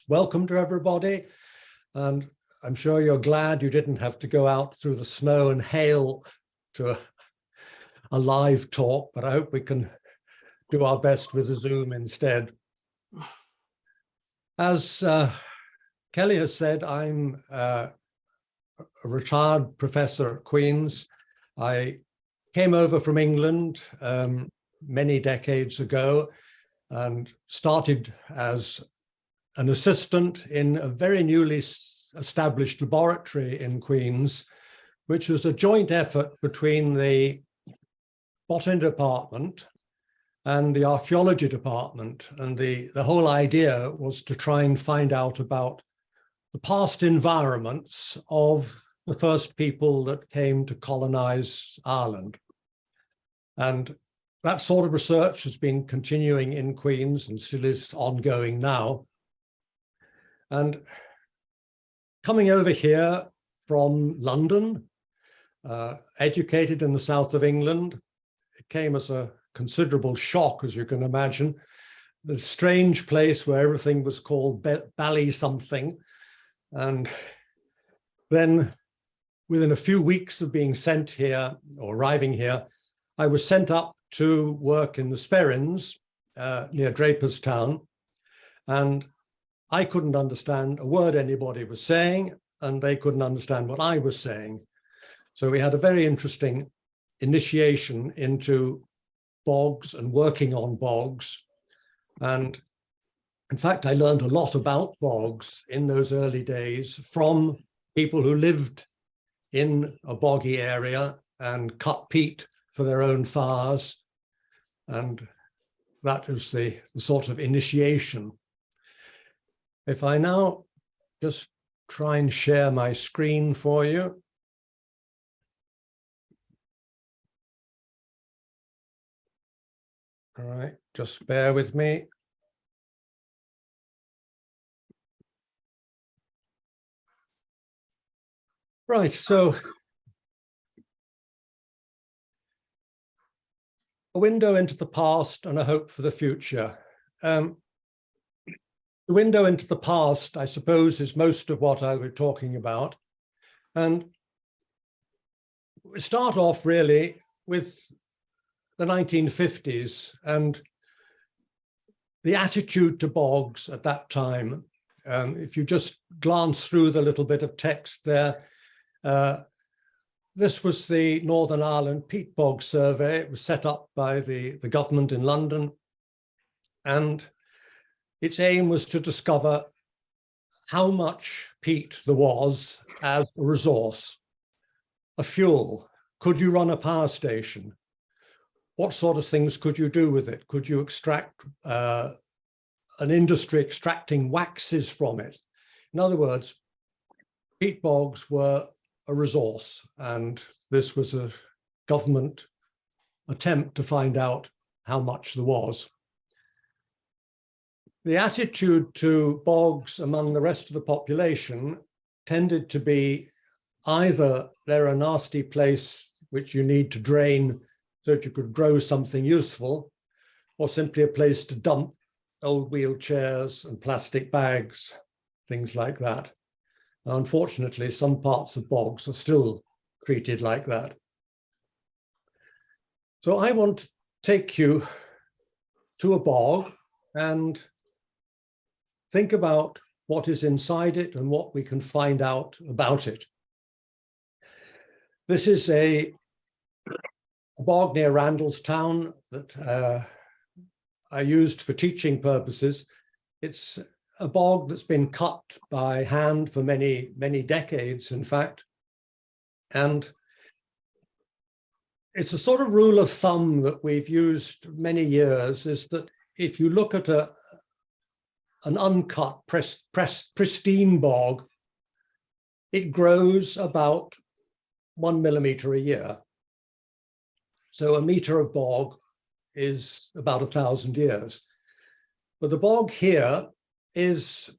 welcome to everybody. And I'm sure you're glad you didn't have to go out through the snow and hail to a live talk, but I hope we can do our best with a Zoom instead. As Kelly has said, I'm a retired professor at Queen's. I came over from England many decades ago and started as an assistant in a very newly established laboratory in Queen's, which was a joint effort between the botany department and the archaeology department. And the whole idea was to try and find out about the past environments of the first people that came to colonize Ireland. And that sort of research has been continuing in Queen's and still is ongoing now. And coming over here from London, educated in the south of England, it came as a considerable shock, as you can imagine. The strange place where everything was called Bally something. And then within a few weeks of being sent here or arriving here, I was sent up to work in the Sperrins near Draperstown. And I couldn't understand a word anybody was saying, and they couldn't understand what I was saying. So we had a very interesting initiation into bogs and working on bogs. And in fact, I learned a lot about bogs in those early days from people who lived in a boggy area and cut peat for their own fires. And that is the sort of initiation. If I now just try and share my screen for you. All right, just bear with me. Right, so a window into the past and a hope for the future. The window into the past, I suppose, is most of what I was talking about. And we start off really with the 1950s and the attitude to bogs at that time. If you just glance through the little bit of text there, this was the Northern Ireland Peat Bog Survey. It was set up by the government in London. And its aim was to discover how much peat there was as a resource, a fuel. Could you run a power station? What sort of things could you do with it? Could you extract an industry extracting waxes from it? In other words, peat bogs were a resource, and this was a government attempt to find out how much there was. The attitude to bogs among the rest of the population tended to be either they're a nasty place which you need to drain so that you could grow something useful, or simply a place to dump old wheelchairs and plastic bags, things like that. Now, unfortunately, some parts of bogs are still treated like that. So I want to take you to a bog and think about what is inside it and what we can find out about it. This is a bog near Randallstown that I used for teaching purposes. It's a bog that's been cut by hand for many, many decades, in fact. And it's a sort of rule of thumb that we've used many years, is that if you look at an uncut, pristine bog, it grows about 1 millimeter a year. So a meter of bog is about 1,000 years. But the bog here is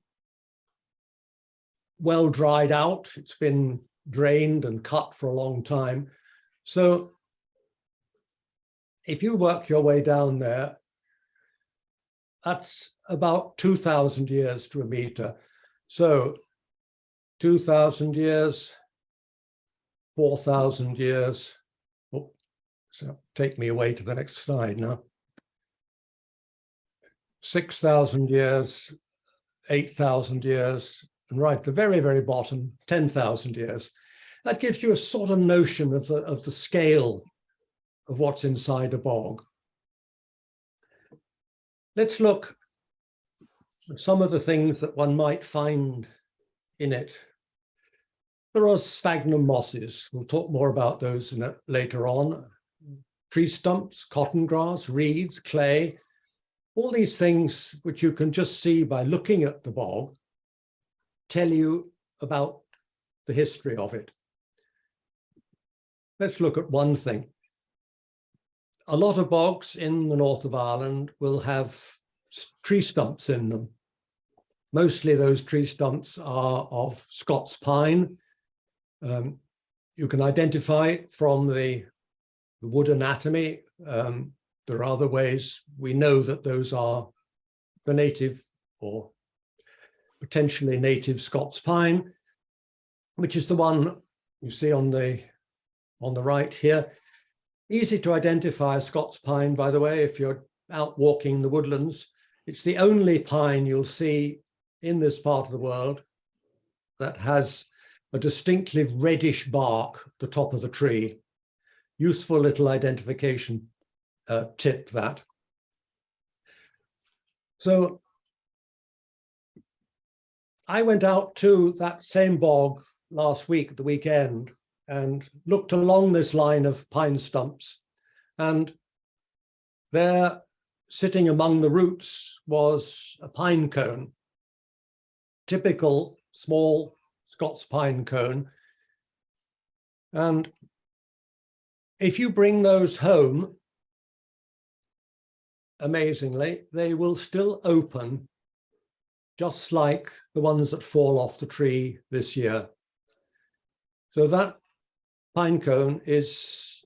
well dried out. It's been drained and cut for a long time. So if you work your way down there, That's about 2,000 years to a meter. So 2,000 years, 4,000 years. Oh, so take me away to the next slide now. 6,000 years, 8,000 years, and right at the very, very bottom, 10,000 years. That gives you a sort of notion of the scale of what's inside a bog. Let's look at some of the things that one might find in it. There are sphagnum mosses. We'll talk more about those later on. Tree stumps, cotton grass, reeds, clay, all these things which you can just see by looking at the bog tell you about the history of it. Let's look at one thing. A lot of bogs in the north of Ireland will have tree stumps in them. Mostly those tree stumps are of Scots pine. You can identify it from the wood anatomy. There are other ways we know that those are the native or potentially native Scots pine, which is the one you see on the right here. Easy to identify Scots pine, by the way, if you're out walking the woodlands. It's the only pine you'll see in this part of the world that has a distinctly reddish bark at the top of the tree. Useful little identification tip, that. So I went out to that same bog last week, the weekend, and looked along this line of pine stumps, and there, sitting among the roots, was a pine cone, typical small Scots pine cone. And if you bring those home, amazingly, they will still open just like the ones that fall off the tree this year. So that pine cone is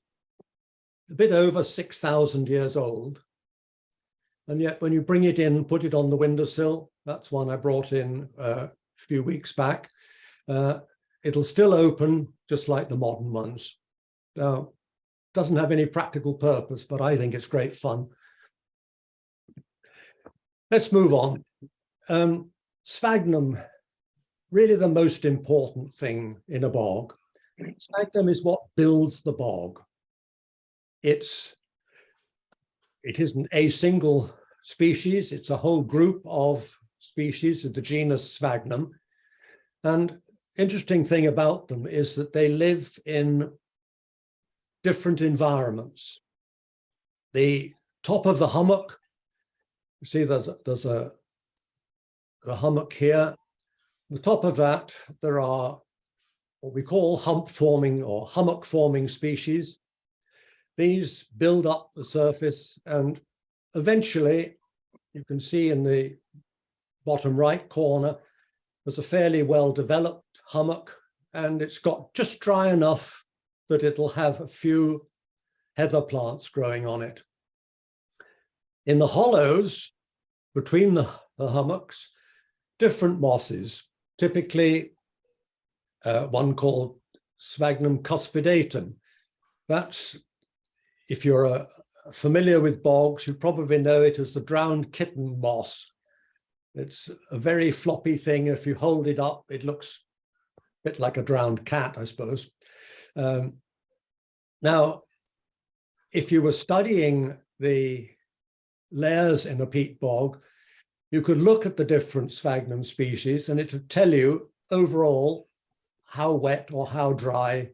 a bit over 6,000 years old. And yet when you bring it in, put it on the windowsill, that's one I brought in a few weeks back, it'll still open just like the modern ones. Now, doesn't have any practical purpose, but I think it's great fun. Let's move on. Sphagnum, really the most important thing in a bog. Sphagnum is what builds the bog. It isn't a single species, it's a whole group of species of the genus Sphagnum. And interesting thing about them is that they live in different environments. The top of the hummock, you see there's a hummock here. The top of that, there are what we call hump-forming or hummock-forming species. These build up the surface, and eventually, you can see in the bottom right corner, there's a fairly well-developed hummock, and it's got just dry enough that it'll have a few heather plants growing on it. In the hollows between the hummocks, different mosses, typically one called Sphagnum cuspidatum. That's, if you're familiar with bogs, you probably know it as the drowned kitten moss. It's a very floppy thing. If you hold it up, it looks a bit like a drowned cat, I suppose. Now, if you were studying the layers in a peat bog, you could look at the different sphagnum species and it would tell you overall how wet or how dry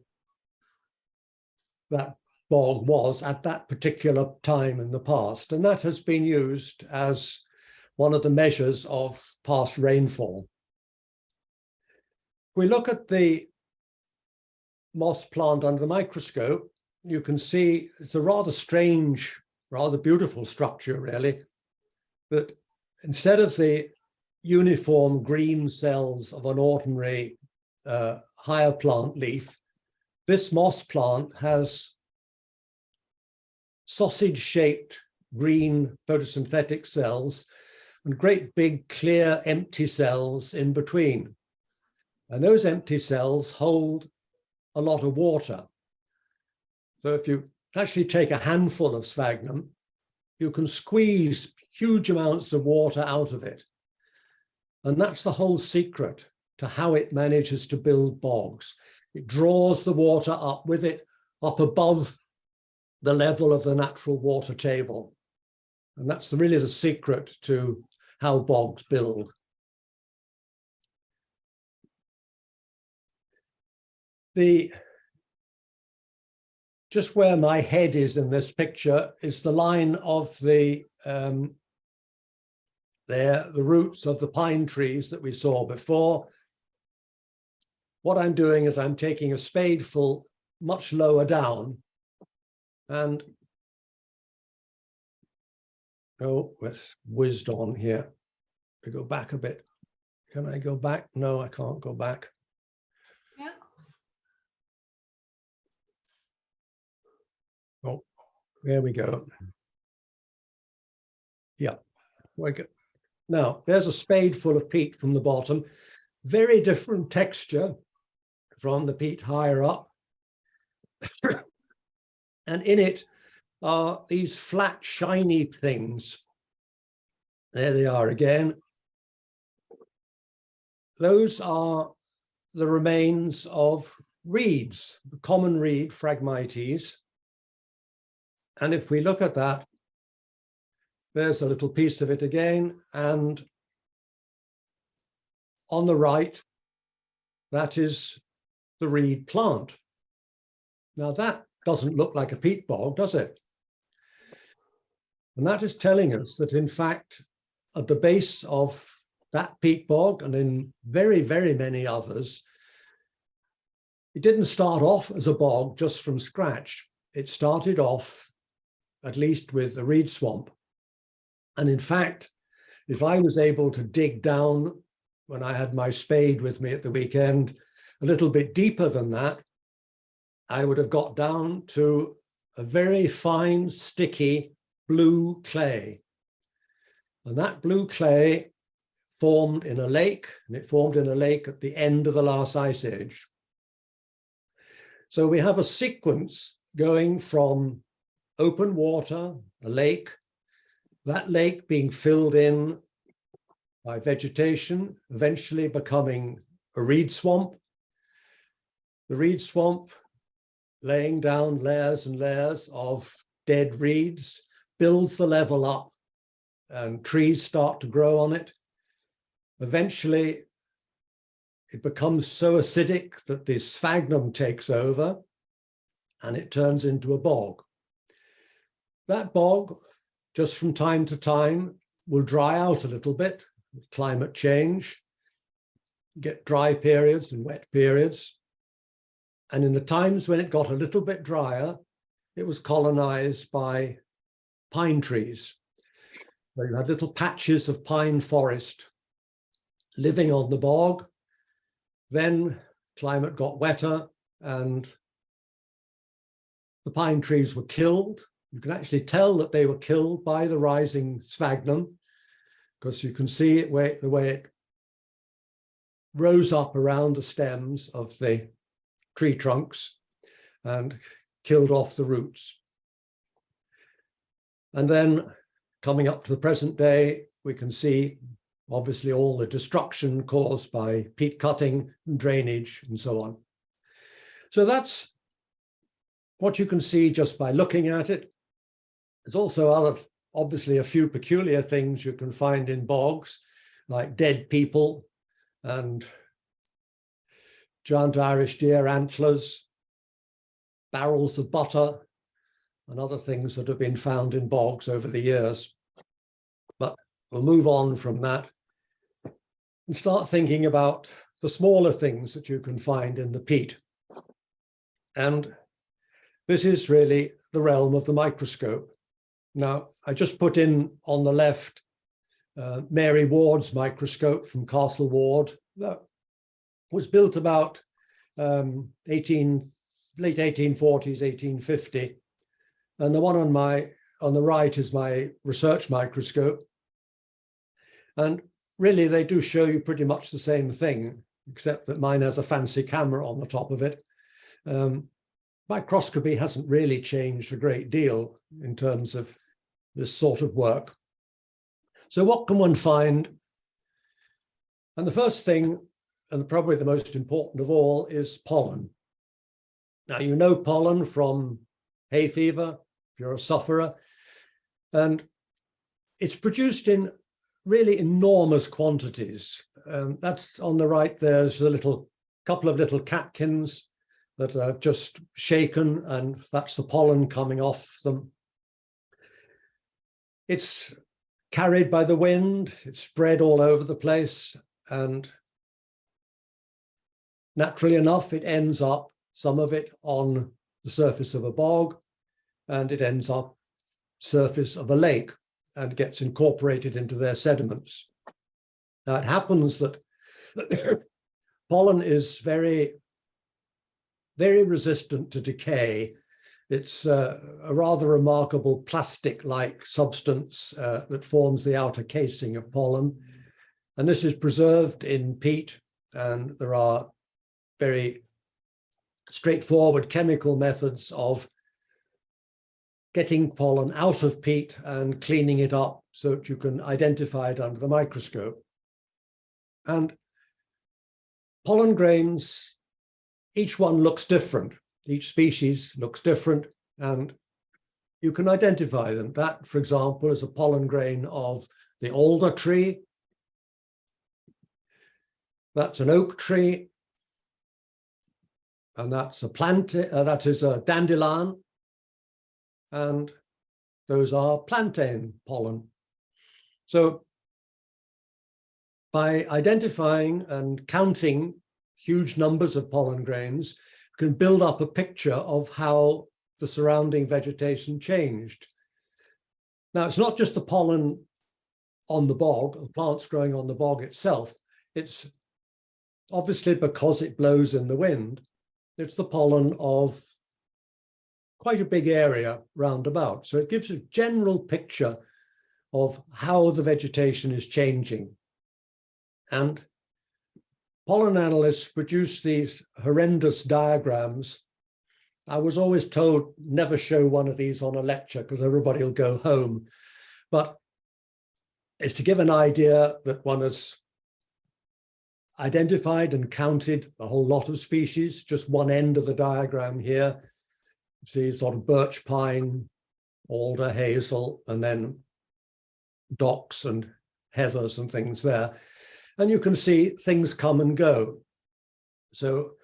that bog was at that particular time in the past. And that has been used as one of the measures of past rainfall. If we look at the moss plant under the microscope, you can see it's a rather strange, rather beautiful structure, really, that instead of the uniform green cells of an ordinary higher plant leaf, this moss plant has sausage-shaped green photosynthetic cells and great big clear empty cells in between. And those empty cells hold a lot of water. So if you actually take a handful of sphagnum, you can squeeze huge amounts of water out of it. And that's the whole secret to how it manages to build bogs. It draws the water up with it, up above the level of the natural water table. And that's really the secret to how bogs build. Just where my head is in this picture is the line of the roots of the pine trees that we saw before. What I'm doing is I'm taking a spadeful much lower down and it's whizzed on here. To go back a bit. Can I go back? No, I can't go back. Yeah. Oh, there we go. Yeah. Now, there's a spade full of peat from the bottom. Very different texture from the peat higher up. And in it are these flat, shiny things. There they are again. Those are the remains of reeds, the common reed, Phragmites. And if we look at that, there's a little piece of it again. And on the right, that is the reed plant. Now that doesn't look like a peat bog, does it? And that is telling us that, in fact, at the base of that peat bog and in very, very many others, it didn't start off as a bog just from scratch. It started off at least with a reed swamp. And in fact, if I was able to dig down when I had my spade with me at the weekend, a little bit deeper than that, I would have got down to a very fine, sticky blue clay. And that blue clay formed in a lake, and it formed in a lake at the end of the last ice age. So we have a sequence going from open water, a lake, that lake being filled in by vegetation, eventually becoming a reed swamp. The reed swamp laying down layers and layers of dead reeds, builds the level up, and trees start to grow on it. Eventually, it becomes so acidic that the sphagnum takes over and it turns into a bog. That bog, just from time to time, will dry out a little bit with climate change, get dry periods and wet periods. And in the times when it got a little bit drier, it was colonized by pine trees. So you had little patches of pine forest living on the bog. Then climate got wetter and the pine trees were killed. You can actually tell that they were killed by the rising sphagnum, because you can see it the way it rose up around the stems of the tree trunks and killed off the roots. And then coming up to the present day, we can see obviously all the destruction caused by peat cutting and drainage and so on. So that's what you can see just by looking at it. There's also obviously a few peculiar things you can find in bogs, like dead people and giant Irish deer antlers, barrels of butter, and other things that have been found in bogs over the years. But we'll move on from that and start thinking about the smaller things that you can find in the peat. And this is really the realm of the microscope. Now, I just put in on the left Mary Ward's microscope from Castle Ward that was built about late 1840s, 1850. And the one on my on the right is my research microscope. And really, they do show you pretty much the same thing, except that mine has a fancy camera on the top of it. Microscopy hasn't really changed a great deal in terms of this sort of work. So what can one find? And the first thing, and probably the most important of all, is pollen. Now, you know pollen from hay fever, if you're a sufferer, and it's produced in really enormous quantities. That's on the right, there's a couple of little catkins that I've just shaken, and that's the pollen coming off them. It's carried by the wind, it's spread all over the place, and naturally enough, it ends up, some of it on the surface of a bog, and it ends up surface of a lake and gets incorporated into their sediments. Now, it happens that pollen is very, very resistant to decay. It's a rather remarkable plastic-like substance that forms the outer casing of pollen. And this is preserved in peat, and there are very straightforward chemical methods of getting pollen out of peat and cleaning it up so that you can identify it under the microscope. And pollen grains, each one looks different. Each species looks different, and you can identify them. That, for example, is a pollen grain of the alder tree. That's an oak tree. And that's a that is a dandelion. And those are plantain pollen. So by identifying and counting huge numbers of pollen grains, you can build up a picture of how the surrounding vegetation changed. Now, it's not just the pollen on the bog, the plants growing on the bog itself. It's obviously because it blows in the wind. It's the pollen of quite a big area roundabout. So it gives a general picture of how the vegetation is changing. And pollen analysts produce these horrendous diagrams. I was always told never show one of these on a lecture because everybody will go home. But it's to give an idea that one has identified and counted a whole lot of species, just one end of the diagram here. You see sort of birch pine, alder, hazel, and then docks and heathers and things there. And you can see things come and go. So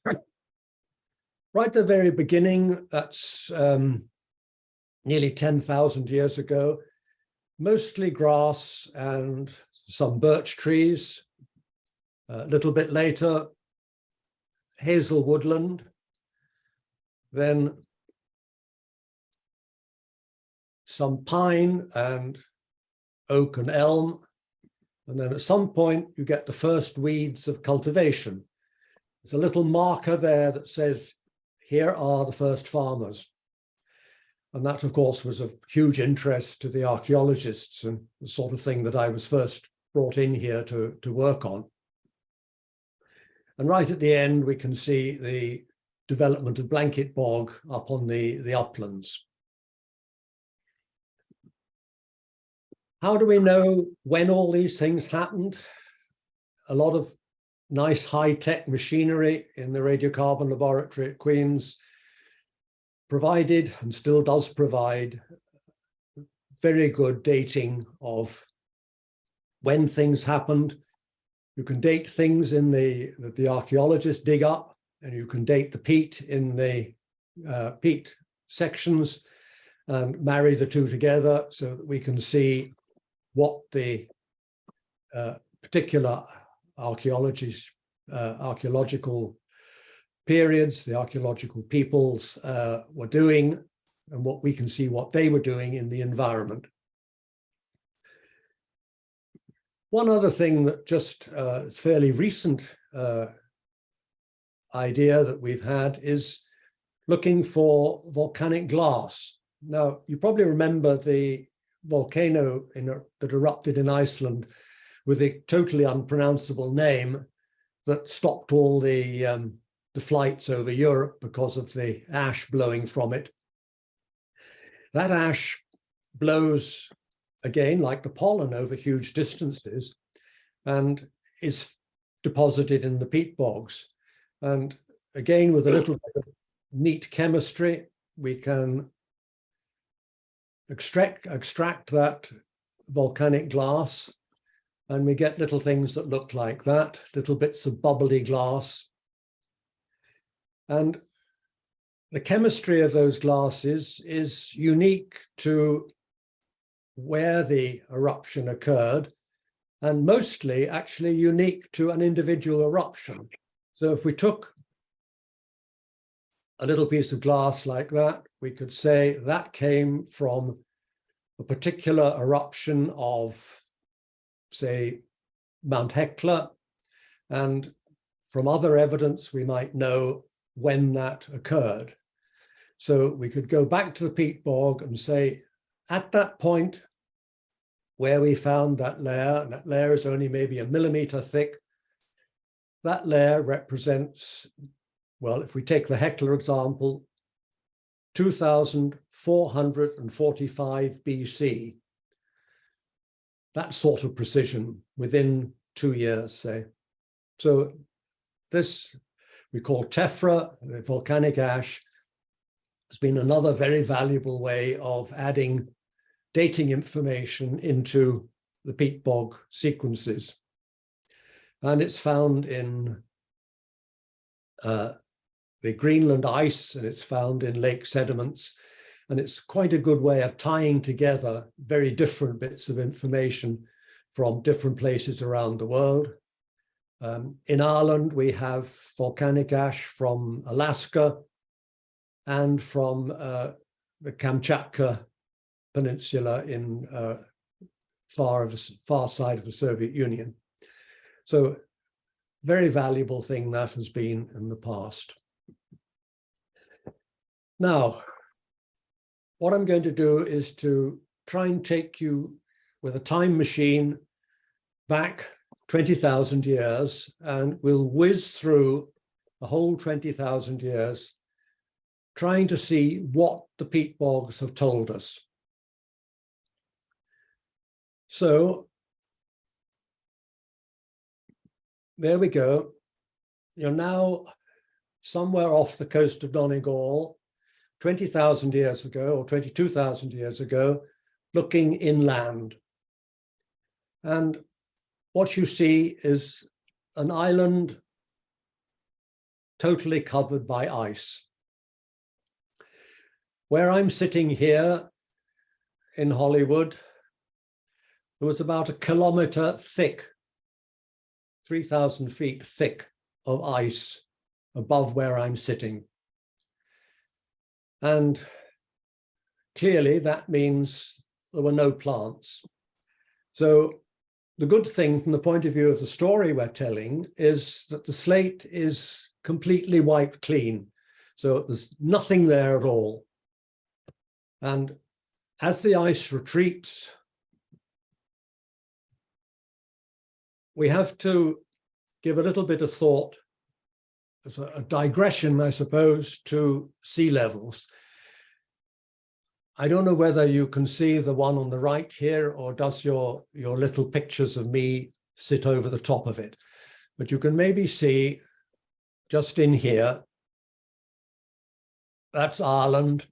right at the very beginning, that's nearly 10,000 years ago, mostly grass and some birch trees. A little bit later, hazel woodland, then some pine and oak and elm. And then at some point, you get the first weeds of cultivation. There's a little marker there that says, here are the first farmers. And that, of course, was of huge interest to the archaeologists and the sort of thing that I was first brought in here to work on. And right at the end, we can see the development of blanket bog up on the uplands. How do we know when all these things happened? A lot of nice high-tech machinery in the radiocarbon laboratory at Queen's provided and still does provide very good dating of when things happened. You can date things in that the archaeologists dig up, and you can date the peat in the peat sections and marry the two together so that we can see what the particular archaeological periods, the archaeological peoples were doing, and what we can see what they were doing in the environment. One other thing that just fairly recent idea that we've had is looking for volcanic glass. Now, you probably remember the volcano that erupted in Iceland with a totally unpronounceable name that stopped all the flights over Europe because of the ash blowing from it. That ash blows, again, like the pollen over huge distances and is deposited in the peat bogs. And again, with a little bit of neat chemistry, we can extract that volcanic glass, and we get little things that look like that, little bits of bubbly glass. And the chemistry of those glasses is unique to where the eruption occurred, and mostly actually unique to an individual eruption. So if we took a little piece of glass like that, we could say that came from a particular eruption of, say, Mount Hecla, and from other evidence we might know when that occurred. So we could go back to the peat bog and say, at that point where we found that layer, and that layer is only maybe a millimeter thick, that layer represents, well, if we take the Hecla example, 2445 BC. That sort of precision within 2 years, say. So this we call tephra, the volcanic ash, has been another very valuable way of adding dating information into the peat bog sequences. And it's found in the Greenland ice, and it's found in lake sediments. And it's quite a good way of tying together very different bits of information from different places around the world. In Ireland, we have volcanic ash from Alaska and from the Kamchatka Peninsula in far side of the Soviet Union. So very valuable thing that has been in the past. Now, what I'm going to do is to try and take you with a time machine back 20,000 years, and we'll whiz through the whole 20,000 years, trying to see what the peat bogs have told us. So there we go. You're now somewhere off the coast of Donegal, 20,000 years ago, or 22,000 years ago, looking inland. And what you see is an island totally covered by ice. Where I'm sitting here in Hollywood, there was about a kilometer thick, 3,000 feet thick of ice above where I'm sitting. And clearly that means there were no plants. So the good thing from the point of view of the story we're telling is that the slate is completely wiped clean. So there's nothing there at all. And as the ice retreats, we have to give a little bit of thought, as a digression, I suppose, to sea levels. I don't know whether you can see the one on the right here, or does your little pictures of me sit over the top of it? But you can maybe see just in here, that's Ireland,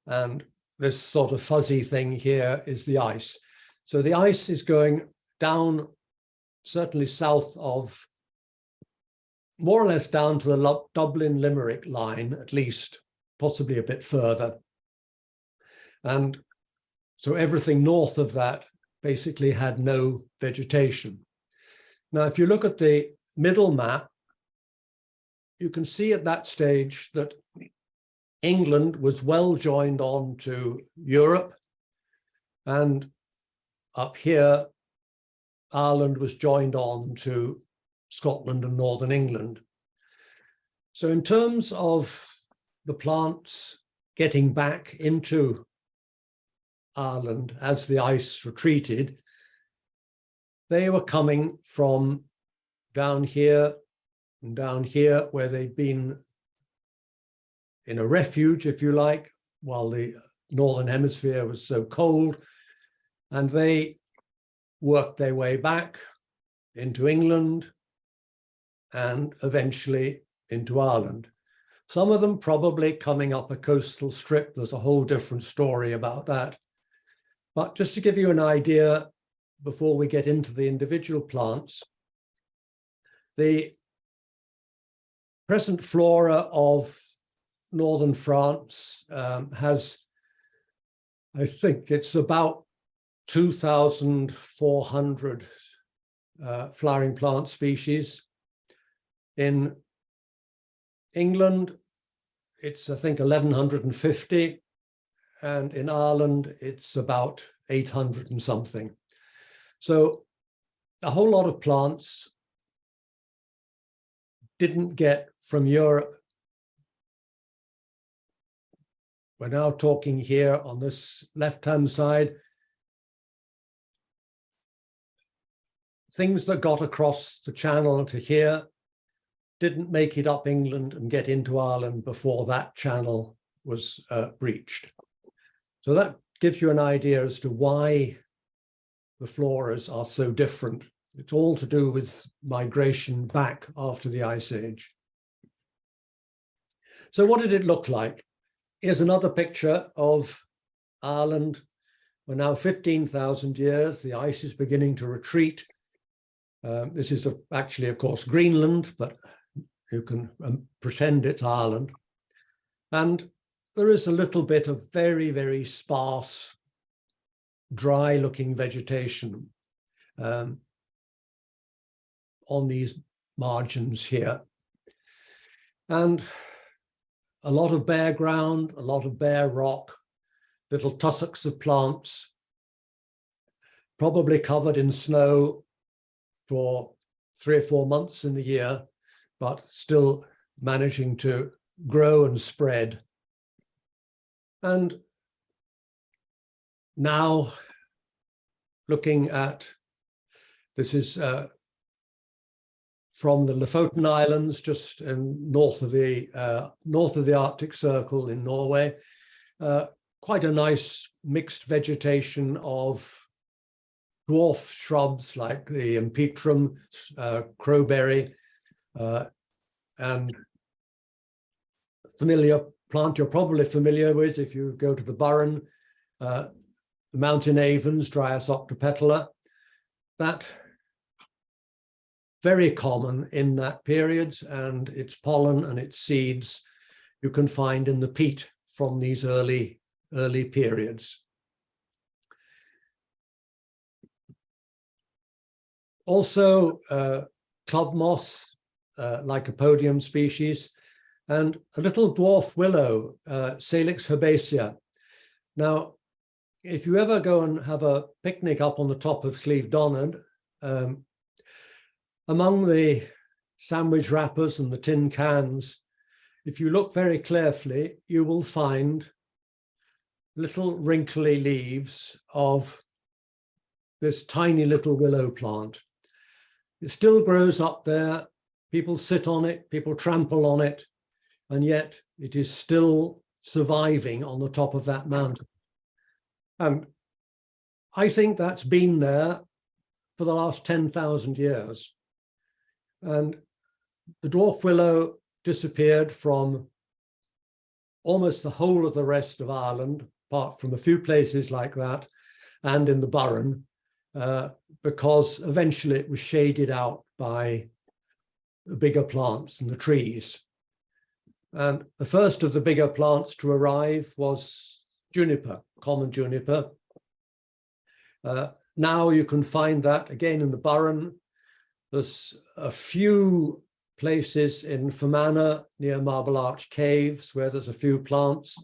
and this sort of fuzzy thing here is the ice. So the ice is going down, certainly south of, more or less down to the Dublin-Limerick line, at least, possibly a bit further. And so everything north of that basically had no vegetation. Now, if you look at the middle map, you can see at that stage that England was well joined on to Europe, and up here, Ireland was joined on to Scotland and Northern England. So in terms of the plants getting back into Ireland as the ice retreated, they were coming from down here and down here, where they'd been in a refuge, if you like, while the Northern Hemisphere was so cold. And they worked their way back into England and eventually into Ireland. Some of them probably coming up a coastal strip. There's a whole different story about that. But just to give you an idea, before we get into the individual plants, the present flora of northern France has, I think it's about 2,400 flowering plant species. In England, it's, I think, 1,150, and in Ireland, it's about 800 and something. So a whole lot of plants didn't get from Europe. We're now talking here on this left-hand side, things that got across the channel to here didn't make it up England and get into Ireland before that channel was breached. So that gives you an idea as to why the floras are so different. It's all to do with migration back after the Ice Age. So what did it look like? Here's another picture of Ireland. We're now 15,000 years. The ice is beginning to retreat. This is actually, of course, Greenland, but you can pretend it's Ireland. And there is a little bit of very, very sparse, dry-looking vegetation on these margins here. And a lot of bare ground, a lot of bare rock, little tussocks of plants, probably covered in snow for 3 or 4 months in the year, but still managing to grow and spread. And now looking at, this is from the Lofoten Islands, just north of the Arctic Circle in Norway. Quite a nice mixed vegetation of dwarf shrubs like the empetrum, crowberry, and familiar plant you're probably familiar with if you go to the Burren, the mountain avens, Dryas octopetala. That very common in that period, and its pollen and its seeds you can find in the peat from these early periods. Also club moss, Lycopodium species, and a little dwarf willow, Salix herbaceae. Now, if you ever go and have a picnic up on the top of Slieve Donard, among the sandwich wrappers and the tin cans, if you look very carefully, you will find little wrinkly leaves of this tiny little willow plant. It still grows up there. People sit on it, people trample on it, and yet it is still surviving on the top of that mountain. And I think that's been there for the last 10,000 years. And the dwarf willow disappeared from almost the whole of the rest of Ireland, apart from a few places like that, and in the Burren, because eventually it was shaded out by the bigger plants and the trees. And the first of the bigger plants to arrive was juniper, common juniper. Now you can find that again in the Burren. There's a few places in Fermanagh near Marble Arch Caves where there's a few plants.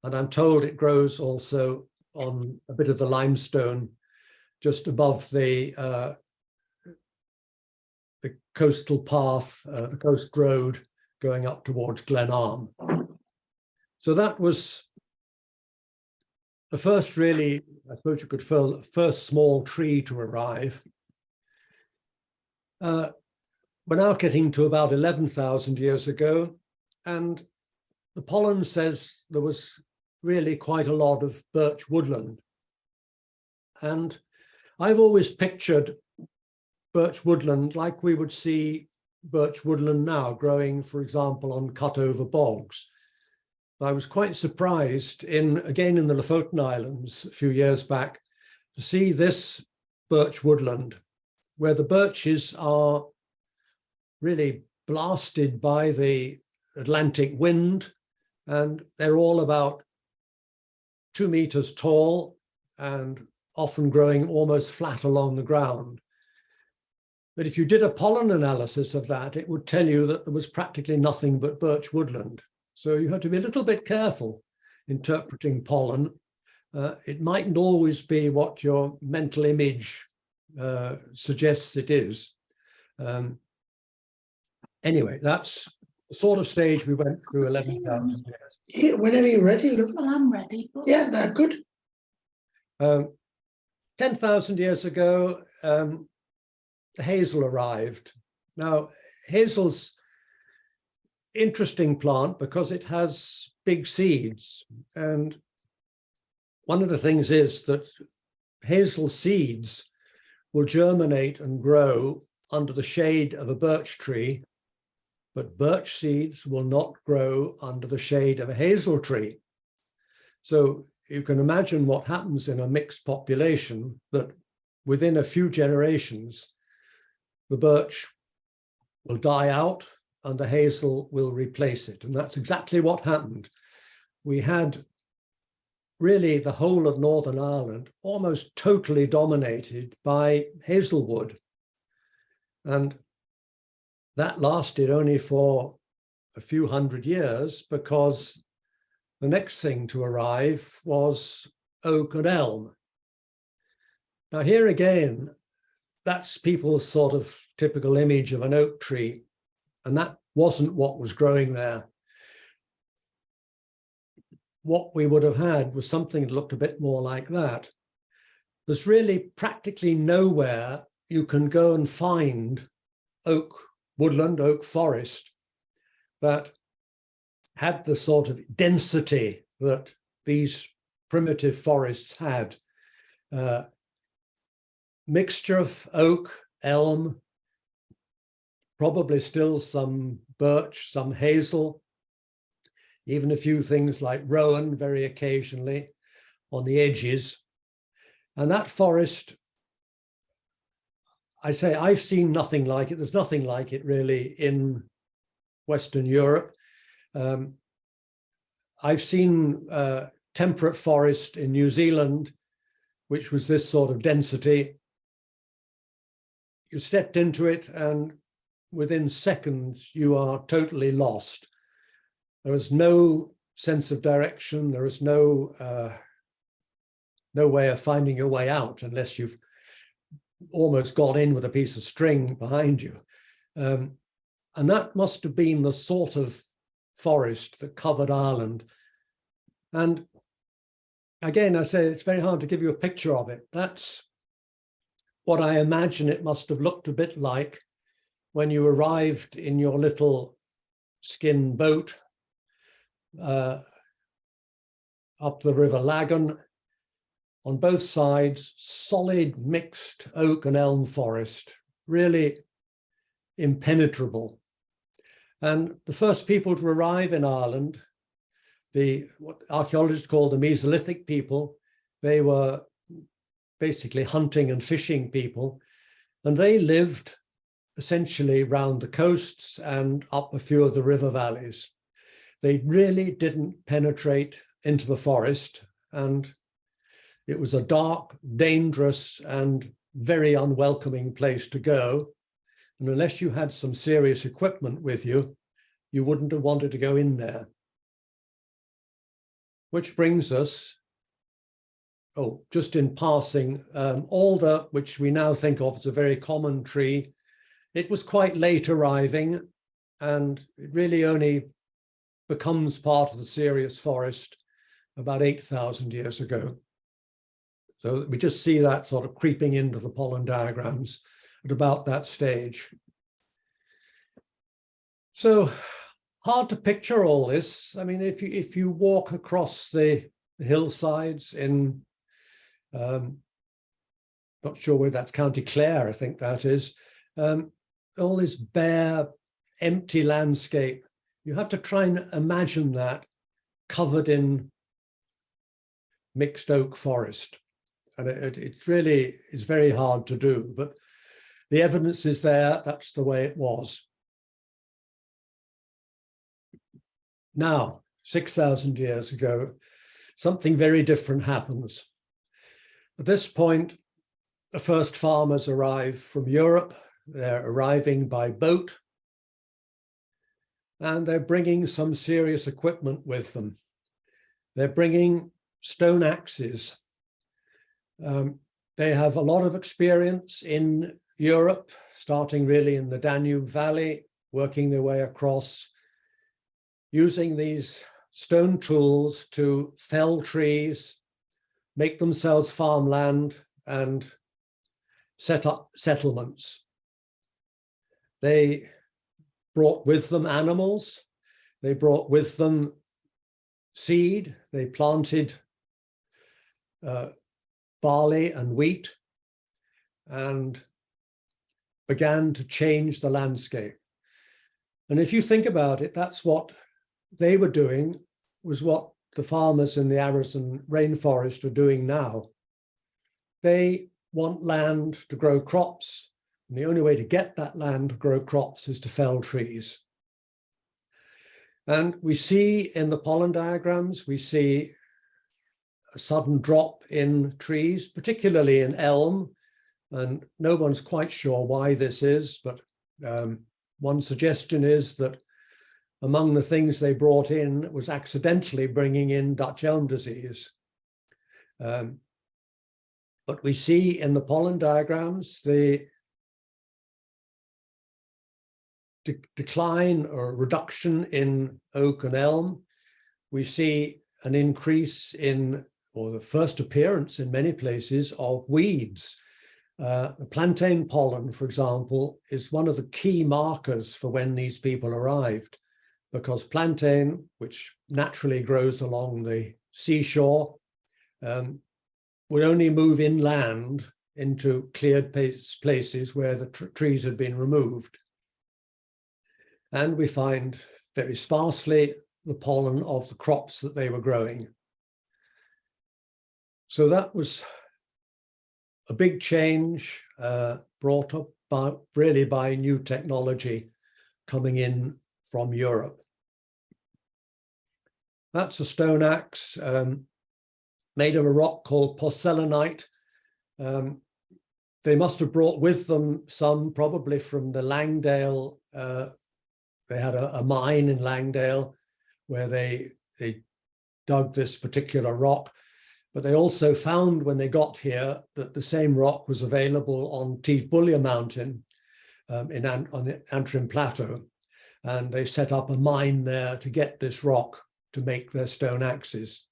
And I'm told it grows also on a bit of the limestone just above the coastal path, the coast road going up towards Glenarm. So that was the first really, I suppose you could feel, first small tree to arrive. We're now getting to about 11,000 years ago, and the pollen says there was really quite a lot of birch woodland. And I've always pictured birch woodland like we would see birch woodland now growing, for example, on cut-over bogs. I was quite surprised again in the Lofoten Islands a few years back to see this birch woodland where the birches are really blasted by the Atlantic wind, and they're all about 2 meters tall and often growing almost flat along the ground. But if you did a pollen analysis of that, it would tell you that there was practically nothing but birch woodland. So you have to be a little bit careful interpreting pollen. It mightn't always be what your mental image suggests it is. Anyway, that's the sort of stage we went through 11,000 years. Yeah, whenever you're ready, look. Well, I'm ready. But... Yeah, they're good. 10,000 years ago, the hazel arrived. Now, hazel's interesting plant because it has big seeds, and one of the things is that hazel seeds will germinate and grow under the shade of a birch tree, but birch seeds will not grow under the shade of a hazel tree. So you can imagine what happens in a mixed population, that within a few generations the birch will die out and the hazel will replace it. And that's exactly what happened. We had really the whole of Northern Ireland almost totally dominated by hazelwood. And that lasted only for a few hundred years, because the next thing to arrive was oak and elm. Now here again, that's people's sort of typical image of an oak tree, and that wasn't what was growing there. What we would have had was something that looked a bit more like that. There's really practically nowhere you can go and find oak woodland, oak forest, that had the sort of density that these primitive forests had. Mixture of oak, elm, probably still some birch, some hazel, even a few things like rowan very occasionally on the edges. And that forest, I say, I've seen nothing like it. There's nothing like it really in Western Europe. I've seen temperate forest in New Zealand, which was this sort of density. You stepped into it and within seconds you are totally lost. There is no sense of direction. There is no way of finding your way out unless you've almost got in with a piece of string behind you. And that must have been the sort of forest that covered Ireland. And again, I say it's very hard to give you a picture of it. That's what I imagine it must have looked a bit like when you arrived in your little skin boat up the River Lagan. On both sides, solid mixed oak and elm forest, really impenetrable. And the first people to arrive in Ireland, what archaeologists call the Mesolithic people, they were basically hunting and fishing people, and they lived essentially round the coasts and up a few of the river valleys. They really didn't penetrate into the forest, and it was a dark, dangerous, and very unwelcoming place to go. And unless you had some serious equipment with you, you wouldn't have wanted to go in there. Which brings us, just in passing, alder, which we now think of as a very common tree, it was quite late arriving, and it really only becomes part of the serious forest about 8,000 years ago. So we just see that sort of creeping into the pollen diagrams at about that stage. So hard to picture all this. I mean, if you walk across the hillsides in, not sure where that's County Clare, I think that is, all this bare, empty landscape, you have to try and imagine that covered in mixed oak forest. And it really is very hard to do, but the evidence is there, that's the way it was. Now, 6,000 years ago, something very different happens. At this point, the first farmers arrive from Europe. They're arriving by boat, and they're bringing some serious equipment with them. They're bringing stone axes. They have a lot of experience in Europe, starting really in the Danube Valley, working their way across, using these stone tools to fell trees, make themselves farmland, and set up settlements. They brought with them animals. They brought with them seed. They planted barley and wheat and began to change the landscape. And if you think about it, that's what they were doing, was what the farmers in the Amazon rainforest are doing now. They want land to grow crops, and the only way to get that land to grow crops is to fell trees. And we see in the pollen diagrams, we see a sudden drop in trees, particularly in elm, and no one's quite sure why this is, but one suggestion is that among the things they brought in was accidentally bringing in Dutch elm disease. But we see in the pollen diagrams the decline or reduction in oak and elm. We see an increase in, or the first appearance in many places, of weeds. The plantain pollen, for example, is one of the key markers for when these people arrived, because plantain, which naturally grows along the seashore, would only move inland into cleared places where the trees had been removed. And we find very sparsely the pollen of the crops that they were growing. So that was a big change brought about really by new technology coming in from Europe. That's a stone axe made of a rock called porcelainite. They must have brought with them some, probably from the Langdale. They had a mine in Langdale where they dug this particular rock, but they also found when they got here that the same rock was available on Tiefbullia Mountain on the Antrim Plateau, and they set up a mine there to get this rock to make their stone axes.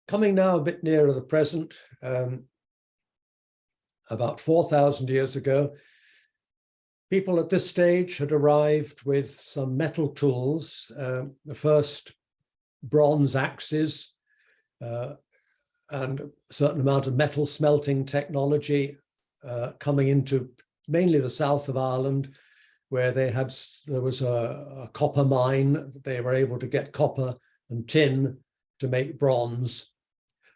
Coming now a bit nearer the present, about 4,000 years ago, people at this stage had arrived with some metal tools, the first bronze axes, and a certain amount of metal smelting technology coming into mainly the south of Ireland, where there was a copper mine. They were able to get copper and tin to make bronze.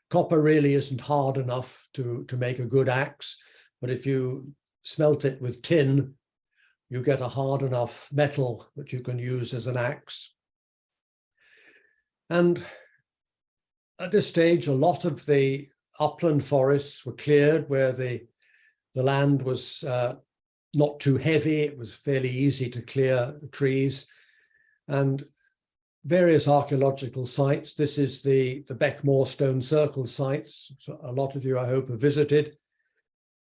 Copper really isn't hard enough to make a good axe, but if you smelt it with tin, you get a hard enough metal that you can use as an axe. And at this stage, a lot of the upland forests were cleared where the land was not too heavy. It was fairly easy to clear the trees. And various archaeological sites. This is the Beckmore Stone Circle sites. So a lot of you, I hope, have visited.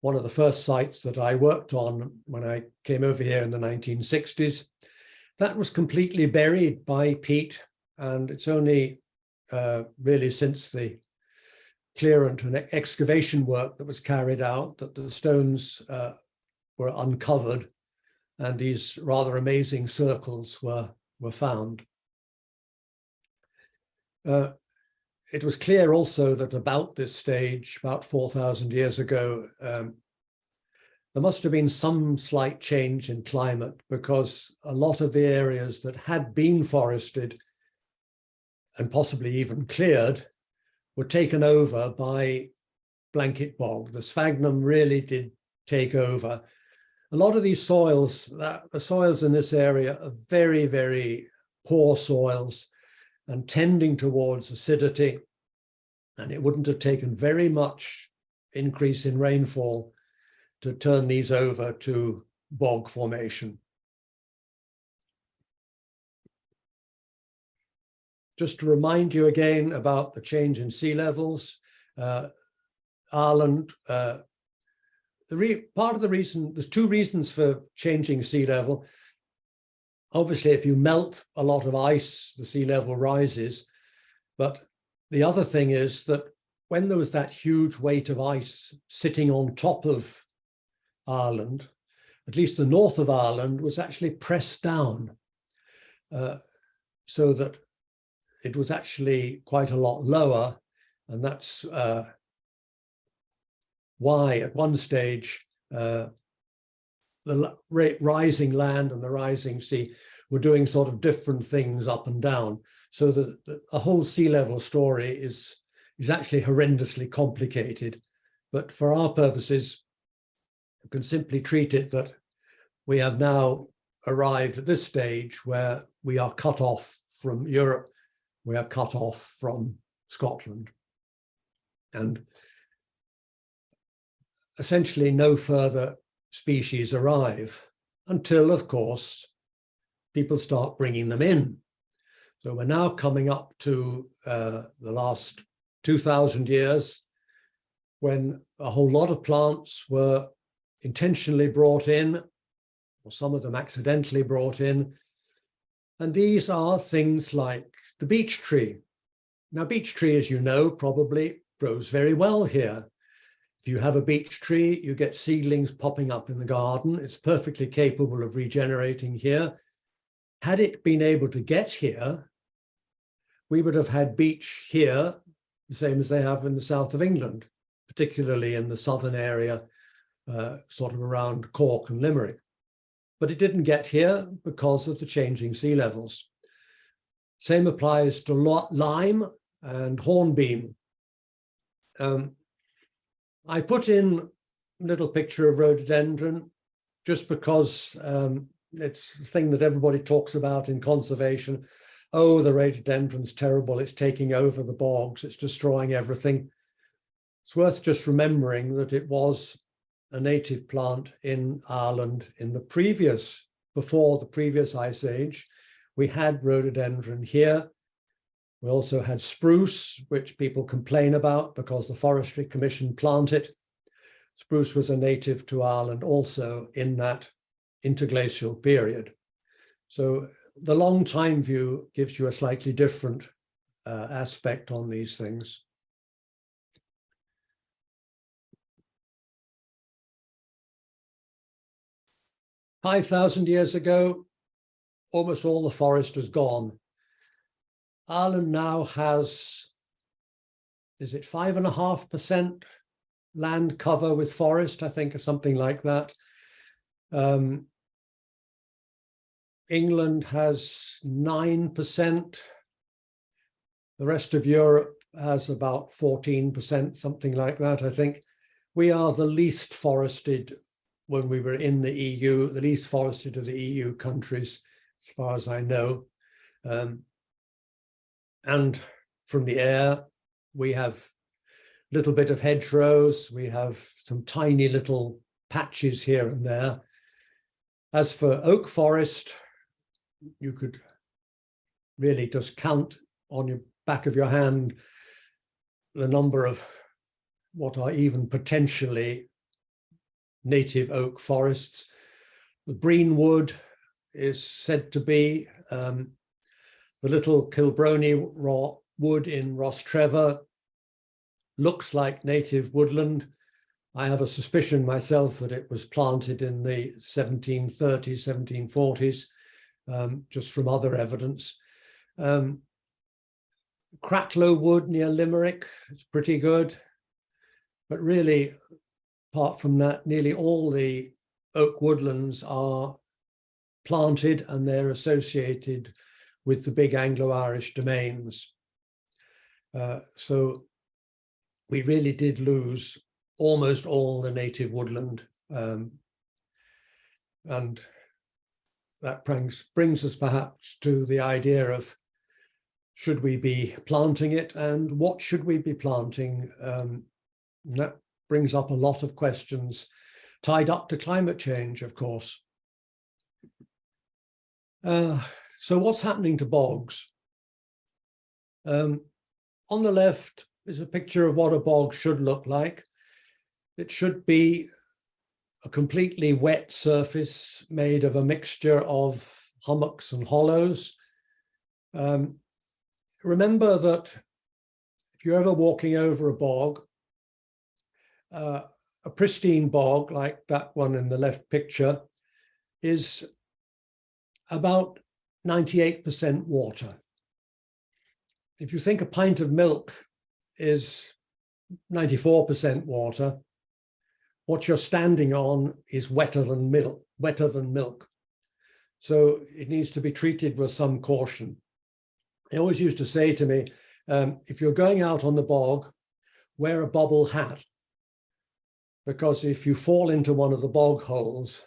One of the first sites that I worked on when I came over here in the 1960s. That was completely buried by peat, and it's only really since the clearance and excavation work that was carried out that the stones were uncovered and these rather amazing circles were found. It was clear also that about this stage, about 4,000 years ago, there must have been some slight change in climate, because a lot of the areas that had been forested and possibly even cleared were taken over by blanket bog. The sphagnum really did take over. A lot of these soils, the soils in this area are very, very poor soils and tending towards acidity. And it wouldn't have taken very much increase in rainfall to turn these over to bog formation. Just to remind you again about the change in sea levels, Ireland, part of the reason, there's two reasons for changing sea level. Obviously, if you melt a lot of ice, the sea level rises. But the other thing is that when there was that huge weight of ice sitting on top of Ireland, at least the north of Ireland was actually pressed down, so that it was actually quite a lot lower. And that's why at one stage the rising land and the rising sea were doing sort of different things up and down. So the whole sea level story is actually horrendously complicated. But for our purposes, you can simply treat it that we have now arrived at this stage where we are cut off from Europe, we are cut off from Scotland. And essentially no further species arrive until, of course, people start bringing them in. So we're now coming up to the last 2,000 years when a whole lot of plants were intentionally brought in, or some of them accidentally brought in. And these are things like the beech tree. Now, beech tree, as you know, probably grows very well here. If you have a beech tree, you get seedlings popping up in the garden. It's perfectly capable of regenerating here. Had it been able to get here, we would have had beech here, the same as they have in the south of England, particularly in the southern area, sort of around Cork and Limerick. But it didn't get here because of the changing sea levels. Same applies to lime and hornbeam. I put in a little picture of rhododendron just because it's the thing that everybody talks about in conservation. Oh, the rhododendron's terrible, it's taking over the bogs, it's destroying everything. It's worth just remembering that it was a native plant in Ireland in the before the previous ice age. We had rhododendron here. We also had spruce, which people complain about because the Forestry Commission planted it. Spruce was a native to Ireland also in that interglacial period. So the long time view gives you a slightly different aspect on these things. "5,000 years ago, almost all the forest was gone. Ireland now has, is it 5.5% land cover with forest, I think, or something like that. England has 9%. The rest of Europe has about 14%, something like that, I think. We are the least forested when we were in the EU, the least forested of the EU countries, as far as I know. And from the air, we have a little bit of hedgerows, we have some tiny little patches here and there. As for oak forest, you could really just count on your back of your hand the number of what are even potentially native oak forests. The Breen wood is said to be the little Kilbrony wood in Rostrevor. Looks like native woodland. I have a suspicion myself that it was planted in the 1730s, 1740s, just from other evidence. Cracklow wood near Limerick, it's pretty good. But really, apart from that, nearly all the oak woodlands are planted and they're associated with the big Anglo-Irish domains. So we really did lose almost all the native woodland. And that brings us perhaps to the idea of, should we be planting it and what should we be planting? That brings up a lot of questions tied up to climate change, of course. So what's happening to bogs? On the left is a picture of what a bog should look like. It should be a completely wet surface made of a mixture of hummocks and hollows. Remember that if you're ever walking over a bog, a pristine bog like that one in the left picture is about 98% water. If you think a pint of milk is 94% water, what you're standing on is wetter than milk. So it needs to be treated with some caution. They always used to say to me, if you're going out on the bog, wear a bobble hat, because if you fall into one of the bog holes,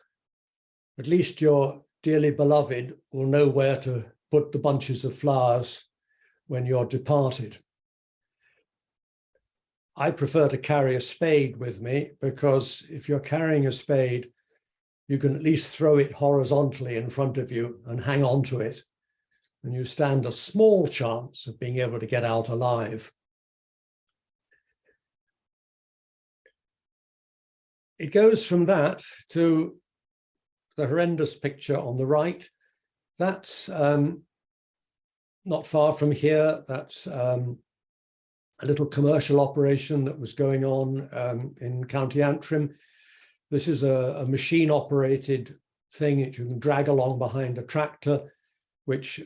at least your dearly beloved will know where to put the bunches of flowers when you're departed. I prefer to carry a spade with me, because if you're carrying a spade, you can at least throw it horizontally in front of you and hang on to it, and you stand a small chance of being able to get out alive. It goes from that to the horrendous picture on the right. That's not far from here. That's a little commercial operation that was going on in County Antrim. This is a machine-operated thing that you can drag along behind a tractor, which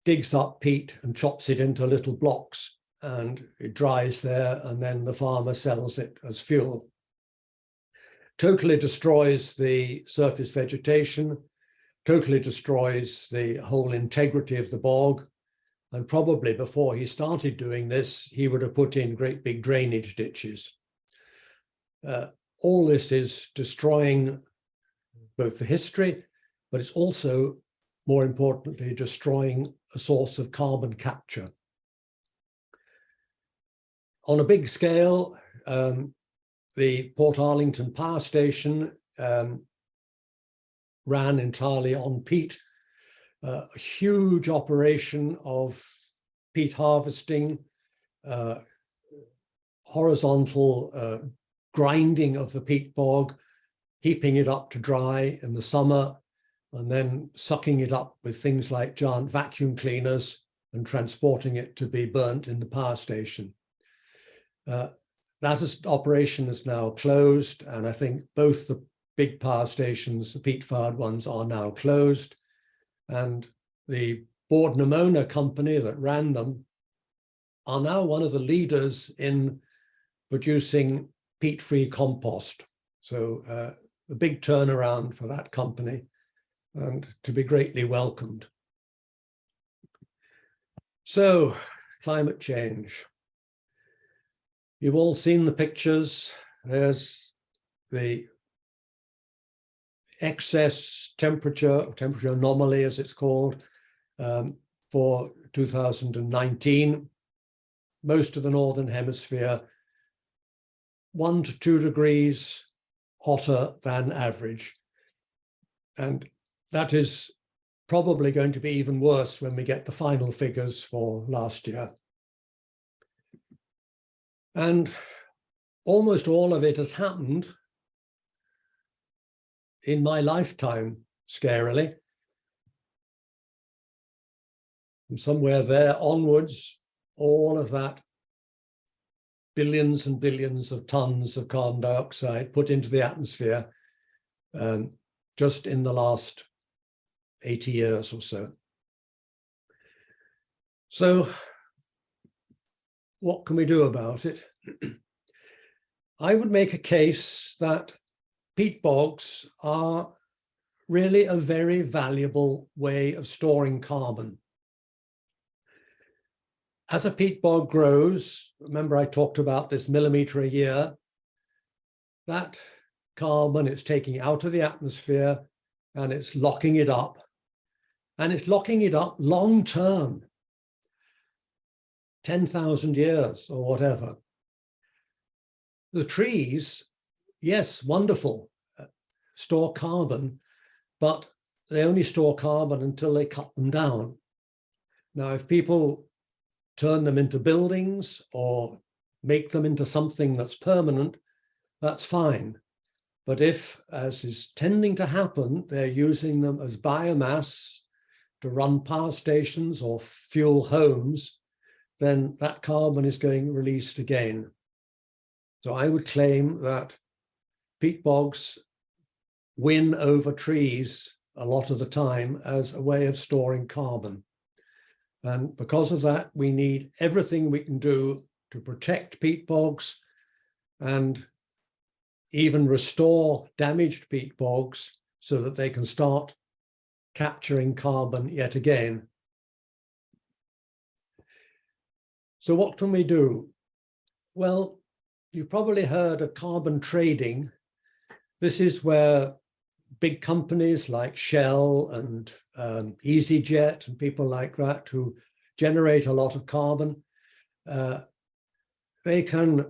digs up peat and chops it into little blocks, and it dries there, and then the farmer sells it as fuel. Totally destroys the surface vegetation, totally destroys the whole integrity of the bog. And probably before he started doing this, he would have put in great big drainage ditches. All this is destroying both the history, but it's also, more importantly, destroying a source of carbon capture. On a big scale, the Port Arlington power station ran entirely on peat, a huge operation of peat harvesting, horizontal grinding of the peat bog, heaping it up to dry in the summer, and then sucking it up with things like giant vacuum cleaners and transporting it to be burnt in the power station. That operation is now closed, and I think both the big power stations, the peat-fired ones, are now closed. And the Bord-na-Mona company that ran them are now one of the leaders in producing peat-free compost. So a big turnaround for that company, and to be greatly welcomed. So, climate change. You've all seen the pictures. There's the excess temperature anomaly, as it's called, for 2019. Most of the Northern Hemisphere, 1 to 2 degrees hotter than average. And that is probably going to be even worse when we get the final figures for last year. And almost all of it has happened in my lifetime, scarily. From somewhere there onwards, all of that billions and billions of tons of carbon dioxide put into the atmosphere just in the last 80 years or so. So what can we do about it? I would make a case that peat bogs are really a very valuable way of storing carbon. As a peat bog grows, remember I talked about this millimetre a year, that carbon it's taking out of the atmosphere and it's locking it up. And it's locking it up long term, 10,000 years or whatever. The trees, yes, wonderful, store carbon, but they only store carbon until they cut them down. Now, if people turn them into buildings or make them into something that's permanent, that's fine. But if, as is tending to happen, they're using them as biomass to run power stations or fuel homes, then that carbon is going released again. So I would claim that peat bogs win over trees a lot of the time as a way of storing carbon. And because of that, we need everything we can do to protect peat bogs and even restore damaged peat bogs so that they can start capturing carbon yet again. So what can we do? Well, you've probably heard of carbon trading. This is where big companies like Shell and EasyJet and people like that who generate a lot of carbon, they can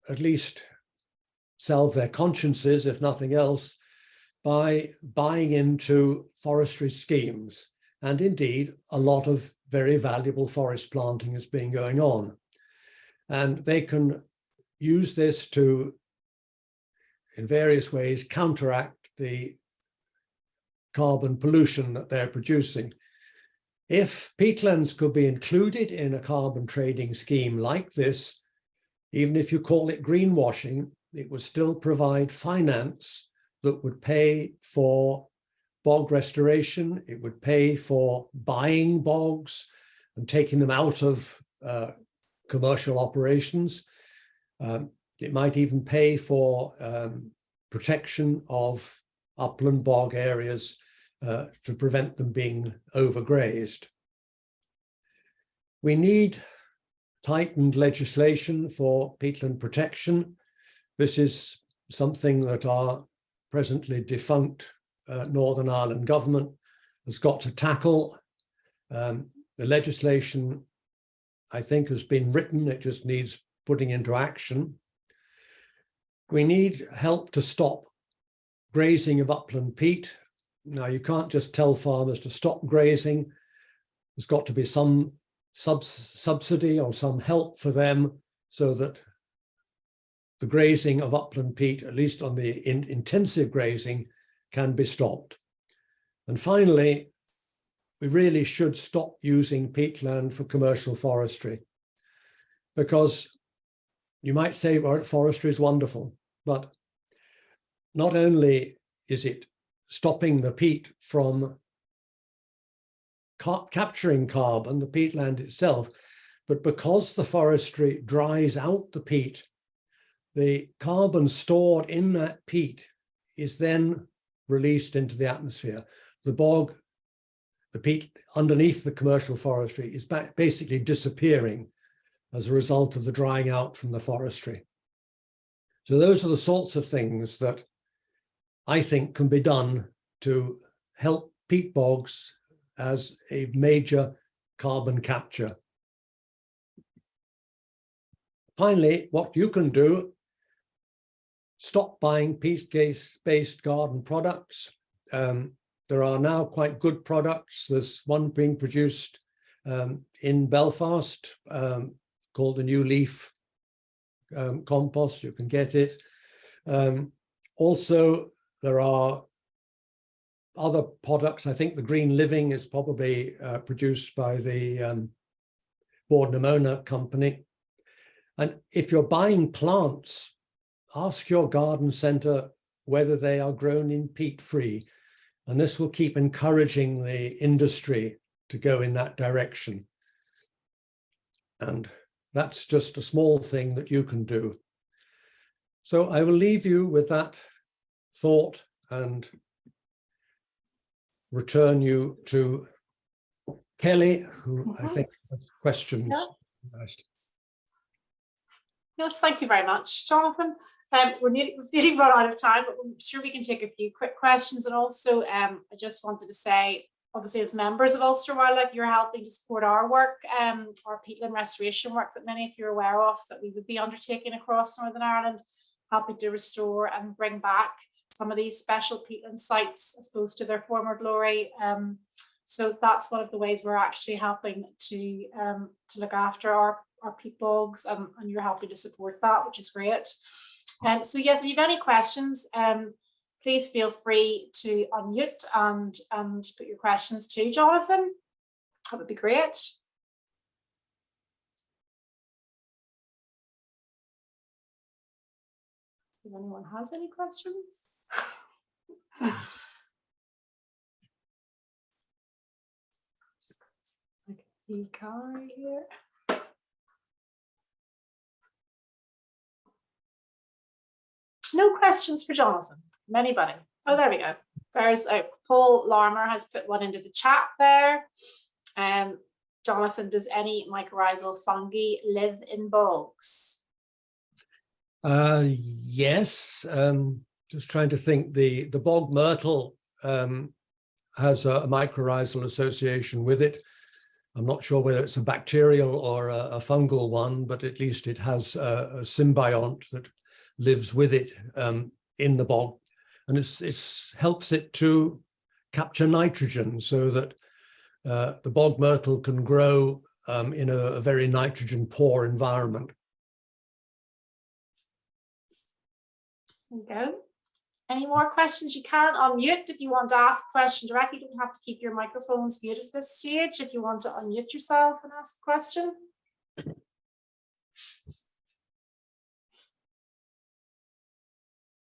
at least salve their consciences, if nothing else, by buying into forestry schemes. And indeed, a lot of very valuable forest planting has been going on. And they can use this to, in various ways, counteract the carbon pollution that they're producing. If peatlands could be included in a carbon trading scheme like this, even if you call it greenwashing, it would still provide finance that would pay for bog restoration. It would pay for buying bogs and taking them out of commercial operations. It might even pay for protection of upland bog areas to prevent them being overgrazed. We need tightened legislation for peatland protection. This is something that our presently defunct Northern Ireland government has got to tackle. The legislation, I think, has been written. It just needs putting into action. We need help to stop grazing of upland peat. Now, you can't just tell farmers to stop grazing. There's got to be some subsidy or some help for them so that the grazing of upland peat, at least on the intensive grazing, can be stopped. And finally, we really should stop using peatland for commercial forestry, because you might say, well, forestry is wonderful, but not only is it stopping the peat from capturing carbon, the peatland itself, but because the forestry dries out the peat, the carbon stored in that peat is then released into the atmosphere. The bog, the peat underneath the commercial forestry is basically disappearing as a result of the drying out from the forestry. So those are the sorts of things that I think can be done to help peat bogs as a major carbon capture. Finally, what you can do, stop buying peat-based garden products. There are now quite good products. There's one being produced in Belfast called the New Leaf compost. You can get it. Also, there are other products. I think the Green Living is probably produced by the Board Company. And if you're buying plants, ask your garden centre whether they are grown in peat-free. And this will keep encouraging the industry to go in that direction. And that's just a small thing that you can do. So I will leave you with that thought and return you to Kelly, who I think has questions. Yeah. Yes, thank you very much, Jonathan. We've nearly run out of time, but I'm sure we can take a few quick questions. And also, I just wanted to say, obviously, as members of Ulster Wildlife, you're helping to support our work, our peatland restoration work that many of you are aware of, that we would be undertaking across Northern Ireland, helping to restore and bring back some of these special peatland sites, I suppose, to their former glory. So that's one of the ways we're actually helping to look after our peat bogs, and you're helping to support that, which is great. So yes, if you have any questions, please feel free to unmute and put your questions to Jonathan. That would be great. If anyone has any questions. Just car here. No questions for Jonathan from anybody. Oh, there we go. There's Paul Larmer has put one into the chat there. Jonathan, does any mycorrhizal fungi live in bogs? Yes. Just trying to think. The bog myrtle has a mycorrhizal association with it. I'm not sure whether it's a bacterial or a fungal one, but at least it has a symbiont that lives with it in the bog, and it helps it to capture nitrogen, so that the bog myrtle can grow in a very nitrogen poor environment. There you go. Any more questions? You can unmute if you want to ask a question directly. You don't have to keep your microphones muted at this stage if you want to unmute yourself and ask a question.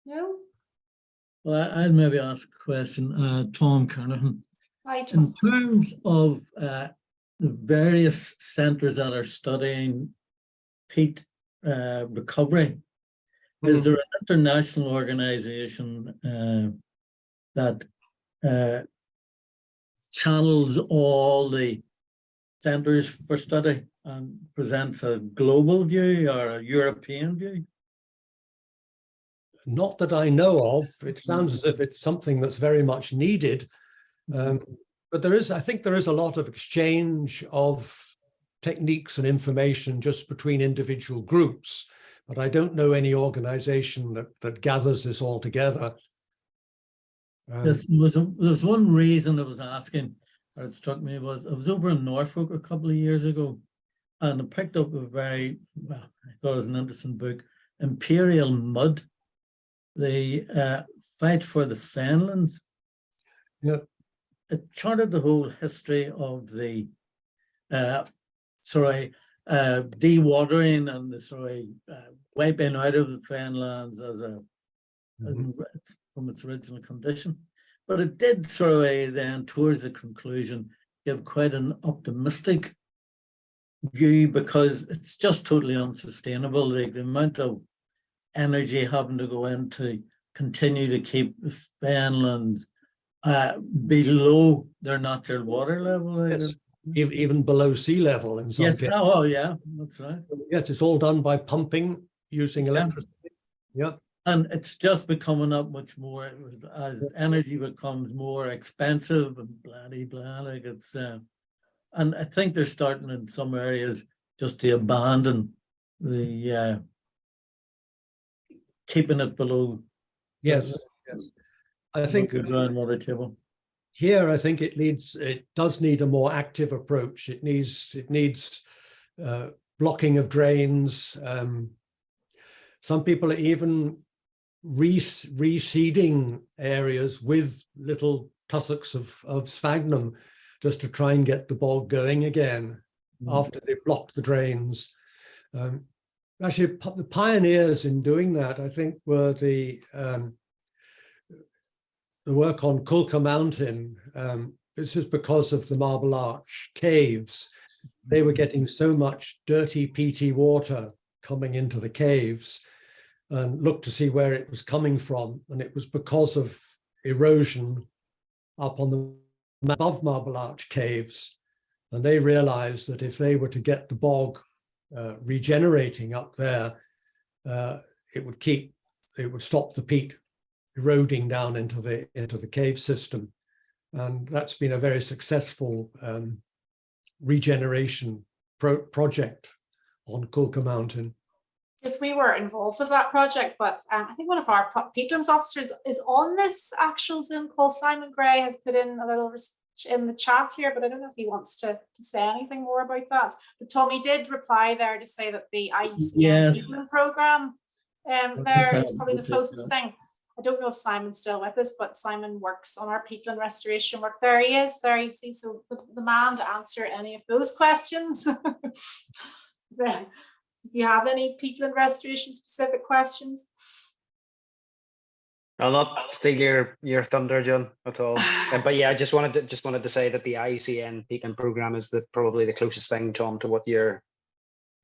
No? Well, I'd maybe ask a question, Tom Kernahan. Hi, Tom. In terms of the various centres that are studying peat recovery, is there an international organisation that channels all the centres for study and presents a global view or a European view? Not that I know of. It sounds as if it's something that's very much needed. But I think there is a lot of exchange of techniques and information just between individual groups. But I don't know any organization that gathers this all together. There was one reason I was asking, or it struck me, was I was over in Norfolk a couple of years ago, and I picked up a very, well, I thought it was an interesting book, Imperial Mud, the fight for the Fenlands. Yeah. It charted the whole history of the dewatering and the wiping out of the Fenlands as from its original condition. But it did then, towards the conclusion, give quite an optimistic view, because it's just totally unsustainable. The amount of energy having to go in to continue to keep the Fenlands below their natural water level. Yes. Even below sea level in some cases. Yes, oh yeah, that's right. Yes, it's all done by pumping using electricity. Yeah. And it's just becoming up much more as energy becomes more expensive and blah, like it's and I think they're starting in some areas just to abandon the keeping it below. Yes, yes. I think the groundwater table. Here, I think it does need a more active approach. It needs blocking of drains. Some people are even reseeding areas with little tussocks of sphagnum just to try and get the bog going again after they blocked the drains. Actually, the pioneers in doing that, I think, were the work on Kulka Mountain. This is because of the Marble Arch caves. They were getting so much dirty, peaty water coming into the caves, and looked to see where it was coming from. And it was because of erosion up on the above Marble Arch caves. And they realized that if they were to get the bog regenerating up there, it would stop the peat eroding down into the cave system. And that's been a very successful regeneration project on Kulka Mountain. Yes, we were involved with that project, but I think one of our Peatlands officers is on this actual Zoom call. Simon Gray has put in a little in the chat here, but I don't know if he wants to say anything more about that. But Tommy did reply there to say that the IUCN Peatland programme there is probably the closest thing. I don't know if Simon's still with us, but Simon works on our peatland restoration work. There he is, there you see, so the man to answer any of those questions. If you have any peatland restoration specific questions. I'll not steal your thunder, John, at all. But yeah, I just wanted to say that the IUCN Peatland programme is probably the closest thing, Tom, to what you're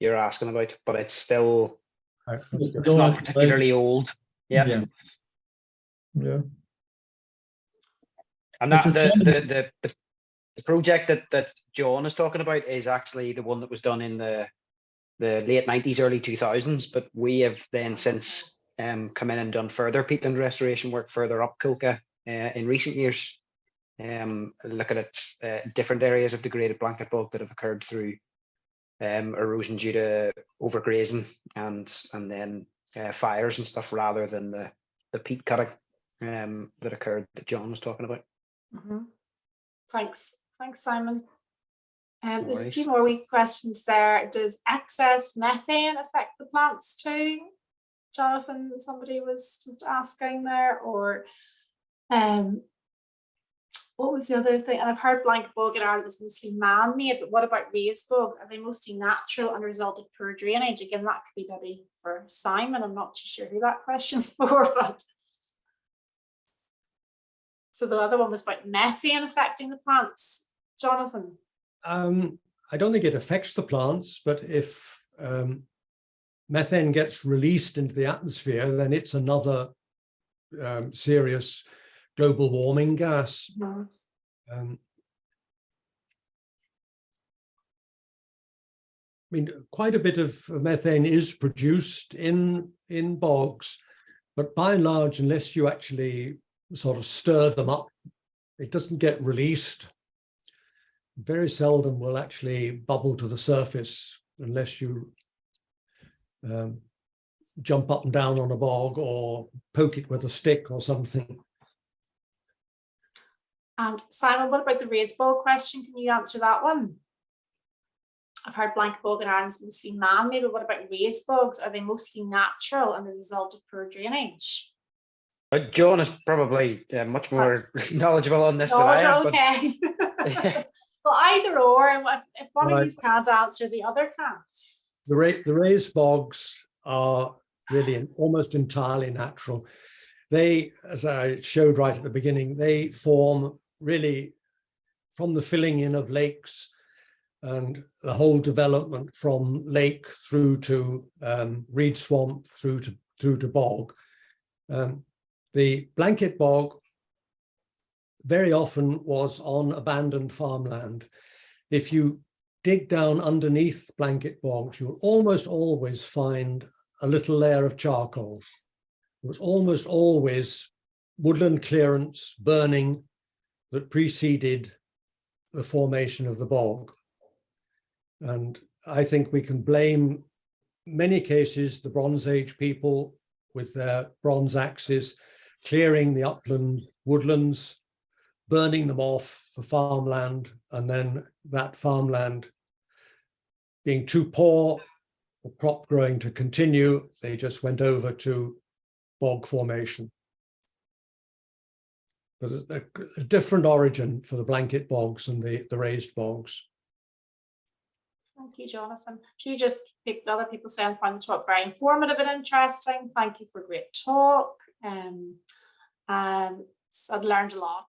asking about. But it's still it's not particularly old. Yeah. Yeah. And that the project that John is talking about is actually the one that was done in the late 90s, early 2000s. But we have then since come in and done further peatland restoration work further up Kulka in recent years. Looking at different areas of degraded blanket bog that have occurred through erosion due to overgrazing and then fires and stuff, rather than the peat cutting that occurred that John was talking about. Thanks, Simon. There's a few more wee questions there. Does excess methane affect the plants too? Jonathan, somebody was just asking there, or what was the other thing? And I've heard blanket bog in Ireland is mostly man-made, but what about raised bogs? Are they mostly natural and a result of poor drainage? Again, that could be maybe for Simon. I'm not too sure who that question's for, but. So the other one was about methane affecting the plants. Jonathan? I don't think it affects the plants, but if methane gets released into the atmosphere, then it's another serious global warming gas. I mean, quite a bit of methane is produced in bogs, but by and large, unless you actually sort of stir them up, it doesn't get released. Very seldom will actually bubble to the surface unless you jump up and down on a bog or poke it with a stick or something. And Simon, what about the raised bog question? Can you answer that one? I've heard blanket bog in Ireland is mostly man-made, but what about raised bogs? Are they mostly natural and the result of poor drainage? John is probably much more knowledgeable on this than I am. Okay. But, well, either or, if one of these can't answer, the other can. The raised bogs are really almost entirely natural. They, as I showed right at the beginning, they form really from the filling in of lakes and the whole development from lake through to reed swamp through to bog. The blanket bog very often was on abandoned farmland. If you dig down underneath blanket bogs, you'll almost always find a little layer of charcoal. It was almost always woodland clearance, burning, that preceded the formation of the bog. And I think we can blame, many cases, the Bronze Age people with their bronze axes, clearing the upland woodlands, burning them off for farmland, and then that farmland being too poor for crop growing to continue, they just went over to bog formation. but a different origin for the blanket bogs and the raised bogs. Thank you, Jonathan. You just picked other people saying find the talk very informative and interesting. Thank you for a great talk. So I've learned a lot.